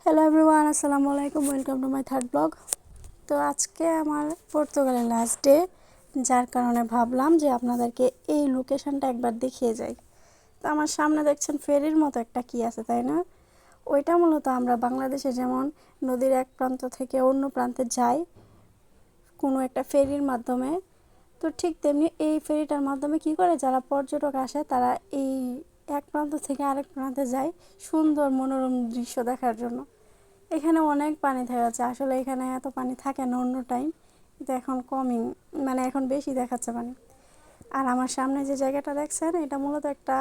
Hello everyone, আসসালামু আলাইকুম। Welcome to my third blog. তো আজকে আমার পর্তুগালের লাস্ট ডে, যার কারণে ভাবলাম যে আপনাদেরকে এই লোকেশনটা একবার দেখিয়ে যাই। তো আমার সামনে দেখছেন ফেরির মতো একটা কি আছে, তাই না? ওইটা মূলত আমরা বাংলাদেশে যেমন নদীর এক প্রান্ত থেকে অন্য প্রান্তে যাই কোনো একটা ফেরির মাধ্যমে, তো ঠিক তেমনি এই ফেরিটার মাধ্যমে কি করে যারা পর্যটক আসে তারা এই এক প্রান্ত থেকে আরেক প্রান্তে যায় সুন্দর মনোরম দৃশ্য দেখার জন্য। এখানে অনেক পানি দেখা যাচ্ছে, আসলে এখানে এত পানি থাকে না অন্য টাইম, কিন্তু এখন কমই, মানে এখন বেশি দেখাচ্ছে পানি। আর আমার সামনে যে জায়গাটা দেখছেন এটা মূলত একটা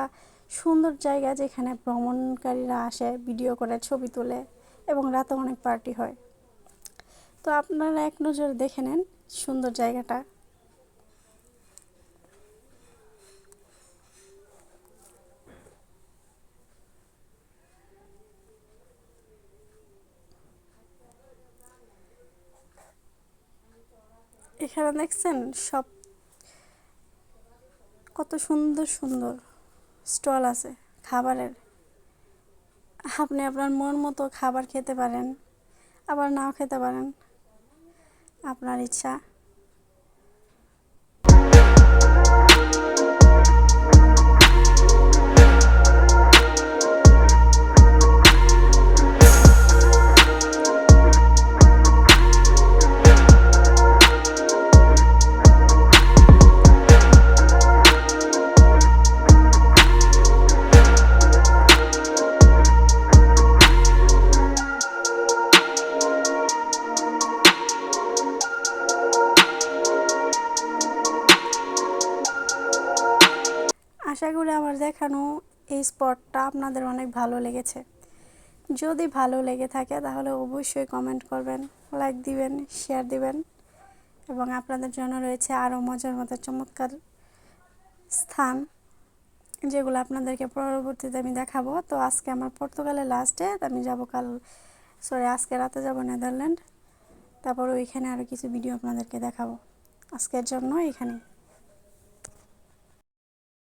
সুন্দর জায়গা, যেখানে ভ্রমণকারীরা আসে, ভিডিও করে, ছবি তোলে এবং রাতে অনেক পার্টি হয়। তো আপনারা এক নজর দেখে নেন সুন্দর জায়গাটা। এখানে দেখছেন সব কত সুন্দর সুন্দর স্টল আছে খাবারের। আপনি আপনার মন মতো খাবার খেতে পারেন, আবার নাও খেতে পারেন, আপনার ইচ্ছা। আশা করি আমার দেখানো এই স্পটটা আপনাদের অনেক ভালো লেগেছে। যদি ভালো লেগে থাকে তাহলে অবশ্যই কমেন্ট করবেন, লাইক দিবেন, শেয়ার দিবেন, এবং আপনাদের জন্য রয়েছে আরও মজার মজার চমৎকার স্থান, যেগুলো আপনাদেরকে পরবর্তীতে আমি দেখাবো। তো আজকে আমার পর্তুগালের লাস্ট ডে, আমি যাবো আজকে রাতে যাব নেদারল্যান্ড। তারপর ওইখানে আরও কিছু ভিডিও আপনাদেরকে দেখাবো। আজকের জন্য এখানে।